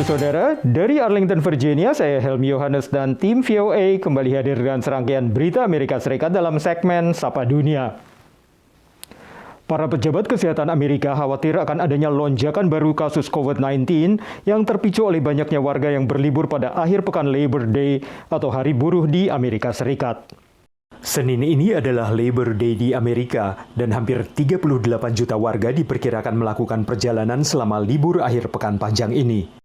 Halo saudara, dari Arlington, Virginia, saya Helmi Yohanes dan tim VOA kembali hadir dengan serangkaian berita Amerika Serikat dalam segmen Sapa Dunia. Para pejabat kesehatan Amerika khawatir akan adanya lonjakan baru kasus COVID-19 yang terpicu oleh banyaknya warga yang berlibur pada akhir pekan Labor Day atau Hari Buruh di Amerika Serikat. Senin ini adalah Labor Day di Amerika dan hampir 38 juta warga diperkirakan melakukan perjalanan selama libur akhir pekan panjang ini.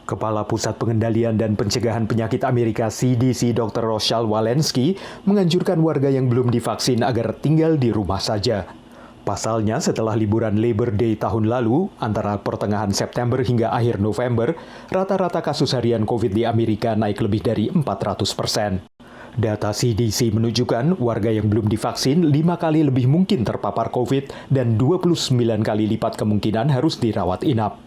Kepala Pusat Pengendalian dan Pencegahan Penyakit Amerika CDC Dr. Rochelle Walensky menganjurkan warga yang belum divaksin agar tinggal di rumah saja. Pasalnya setelah liburan Labor Day tahun lalu, antara pertengahan September hingga akhir November, rata-rata kasus harian COVID di Amerika naik lebih dari 400%. Data CDC menunjukkan warga yang belum divaksin 5 kali lebih mungkin terpapar COVID dan 29 kali lipat kemungkinan harus dirawat inap.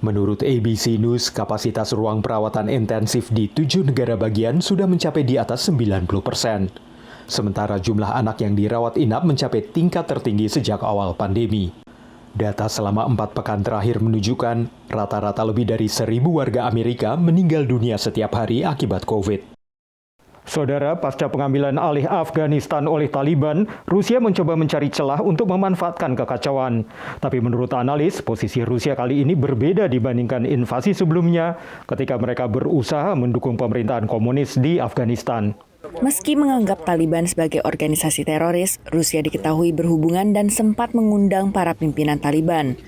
Menurut ABC News, kapasitas ruang perawatan intensif di 7 negara bagian sudah mencapai di atas 90%. Sementara jumlah anak yang dirawat inap mencapai tingkat tertinggi sejak awal pandemi. Data selama 4 pekan terakhir menunjukkan rata-rata lebih dari 1.000 warga Amerika meninggal dunia setiap hari akibat COVID. Saudara, pasca pengambilan alih Afghanistan oleh Taliban, Rusia mencoba mencari celah untuk memanfaatkan kekacauan. Tapi menurut analis, posisi Rusia kali ini berbeda dibandingkan invasi sebelumnya ketika mereka berusaha mendukung pemerintahan komunis di Afghanistan. Meski menganggap Taliban sebagai organisasi teroris, Rusia diketahui berhubungan dan sempat mengundang para pimpinan Taliban.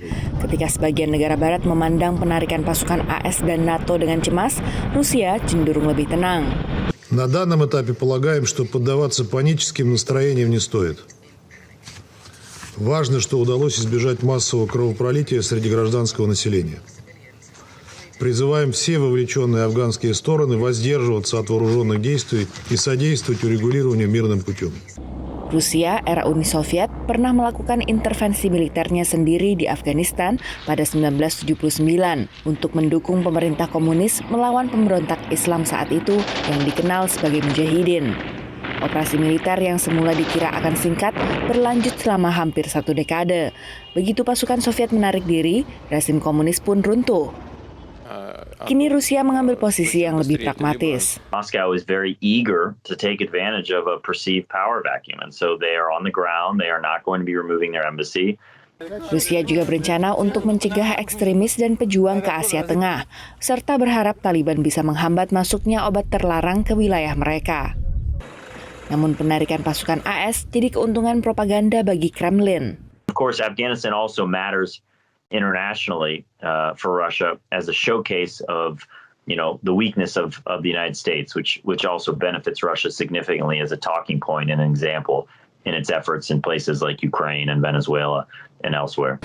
Ketika sebagian negara barat memandang penarikan pasukan AS dan NATO dengan cemas, Rusia cenderung lebih tenang. На данном этапе полагаем, что поддаваться паническим настроениям не стоит. Важно, что удалось избежать массового кровопролития среди гражданского населения. Призываем все вовлеченные афганские стороны воздерживаться от вооруженных действий и содействовать урегулированию мирным путем. Rusia, era Uni Soviet, pernah melakukan intervensi militernya sendiri di Afghanistan pada 1979 untuk mendukung pemerintah komunis melawan pemberontak Islam saat itu yang dikenal sebagai Mujahidin. Operasi militer yang semula dikira akan singkat berlanjut selama hampir 1 dekade. Begitu pasukan Soviet menarik diri, rezim komunis pun runtuh. Kini Rusia mengambil posisi yang lebih pragmatis. Moscow is very eager to take advantage of a perceived power vacuum, and so they are on the ground. They are not going to be removing their embassy. Rusia juga berencana untuk mencegah ekstremis dan pejuang ke Asia Tengah, serta berharap Taliban bisa menghambat masuknya obat terlarang ke wilayah mereka. Namun penarikan pasukan AS jadi keuntungan propaganda bagi Kremlin. Of course, Afghanistan also matters internationally for Russia as a showcase of, the weakness of the United States, which also benefits Russia significantly as a talking point and an example in its efforts in places like Ukraine and Venezuela and elsewhere.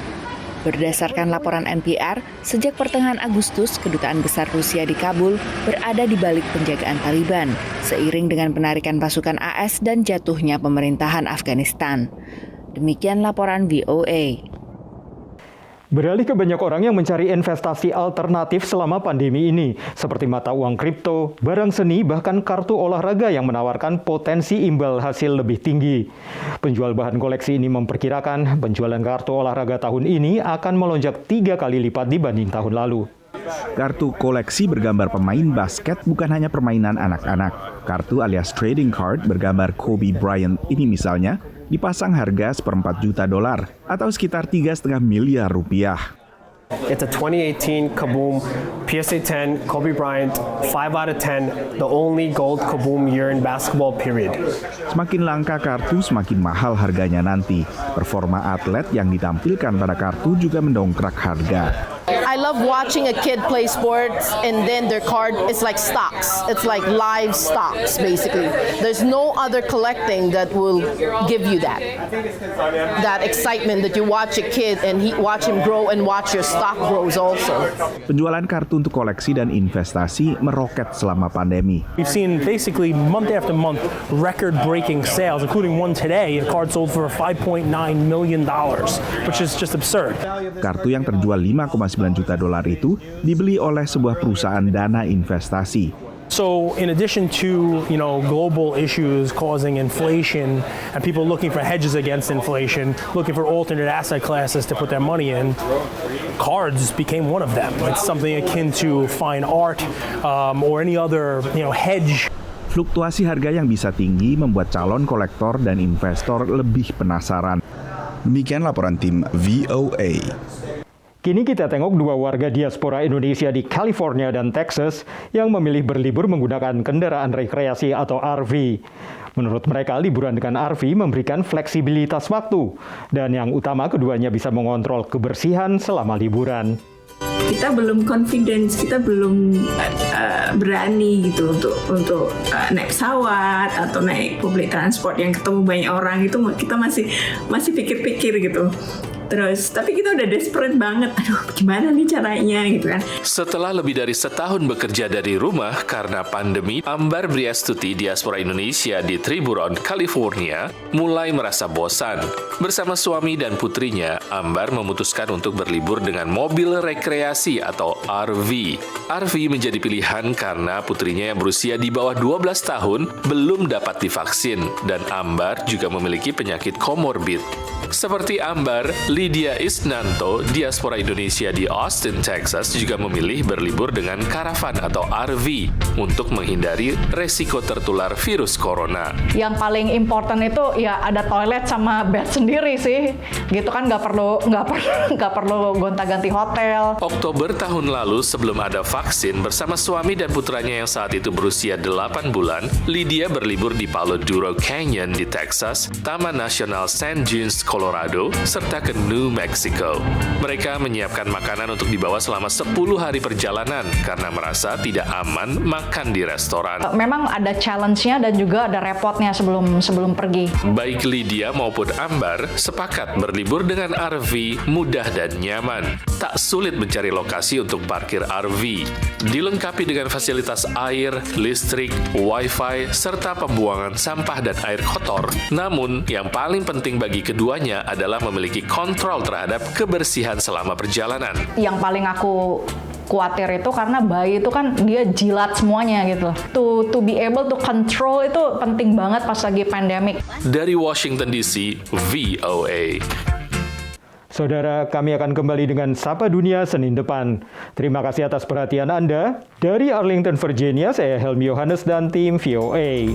Berdasarkan laporan NPR, sejak pertengahan Agustus, Kedutaan Besar Rusia di Kabul berada di balik penjagaan Taliban, seiring dengan penarikan pasukan AS dan jatuhnya pemerintahan Afghanistan. Demikian laporan VOA. Beralih ke banyak orang yang mencari investasi alternatif selama pandemi ini, seperti mata uang kripto, barang seni, bahkan kartu olahraga yang menawarkan potensi imbal hasil lebih tinggi. Penjual bahan koleksi ini memperkirakan penjualan kartu olahraga tahun ini akan melonjak 3 kali lipat dibanding tahun lalu. Kartu koleksi bergambar pemain basket bukan hanya permainan anak-anak. Kartu alias trading card bergambar Kobe Bryant ini misalnya dipasang harga $1,4 juta atau sekitar 3,5 miliar rupiah. It's a 2018 Kaboom PSA 10 Kobe Bryant 5 out of 10, the only gold Kaboom year in basketball period. Semakin langka kartu, semakin mahal harganya nanti. Performa atlet yang ditampilkan pada kartu juga mendongkrak harga. I love watching a kid play sports and then their card is like stocks. It's like live stocks basically. There's no other collecting that will give you that. That excitement that you watch a kid and watch him grow and watch your stock grows also. Penjualan kartu untuk koleksi dan investasi meroket selama pandemi. We've seen basically month after month record-breaking sales, including one today, a card sold for $5.9 million, which is just absurd. Kartu yang terjual $5,9 juta itu dibeli oleh sebuah perusahaan dana investasi. So in addition to, global issues causing inflation and people looking for hedges against inflation, looking for alternate asset classes to put their money in, cards became one of them. It's something akin to fine art or any other, hedge. Fluktuasi harga yang bisa tinggi membuat calon kolektor dan investor lebih penasaran. Demikian laporan tim VOA. Kini kita tengok dua warga diaspora Indonesia di California dan Texas yang memilih berlibur menggunakan kendaraan rekreasi atau RV. Menurut mereka, liburan dengan RV memberikan fleksibilitas waktu, dan yang utama keduanya bisa mengontrol kebersihan selama liburan. Kita belum confidence, kita belum berani gitu untuk naik pesawat atau naik public transport yang ketemu banyak orang, itu kita masih pikir-pikir gitu. Terus, tapi kita udah desperate banget. Aduh, gimana nih caranya gitu kan. Setelah lebih dari setahun bekerja dari rumah karena pandemi, Ambar Briastuti, diaspora Indonesia di Triburon, California, mulai merasa bosan. Bersama suami dan putrinya, Ambar memutuskan untuk berlibur dengan mobil rekreasi atau RV. RV menjadi pilihan karena putrinya yang berusia di bawah 12 tahun belum dapat divaksin, dan Ambar juga memiliki penyakit komorbid. Seperti Ambar, Lydia Isnanto, diaspora Indonesia di Austin, Texas, juga memilih berlibur dengan karavan atau RV untuk menghindari resiko tertular virus corona. Yang paling important itu ya ada toilet sama bed sendiri sih, gitu kan nggak perlu gonta-ganti hotel. Oktober tahun lalu, sebelum ada vaksin, bersama suami dan putranya yang saat itu berusia 8 bulan, Lydia berlibur di Palo Duro Canyon di Texas, Taman Nasional St. Johns, Colorado, serta ke New Mexico. Mereka menyiapkan makanan untuk dibawa selama 10 hari perjalanan karena merasa tidak aman makan di restoran. Memang ada challenge-nya dan juga ada repotnya sebelum pergi. Baik Lydia maupun Ambar sepakat berlibur dengan RV mudah dan nyaman. Tak sulit mencari lokasi untuk parkir RV. Dilengkapi dengan fasilitas air, listrik, wifi, serta pembuangan sampah dan air kotor. Namun, yang paling penting bagi keduanya adalah memiliki kontrol terhadap kebersihan selama perjalanan. Yang paling aku khawatir itu karena bayi itu kan dia jilat semuanya gitu. To be able to control itu penting banget pas lagi pandemic. Dari Washington DC, VOA. Saudara, kami akan kembali dengan Sapa Dunia Senin depan. Terima kasih atas perhatian Anda. Dari Arlington, Virginia, saya Helmi Yohanes dan tim VOA.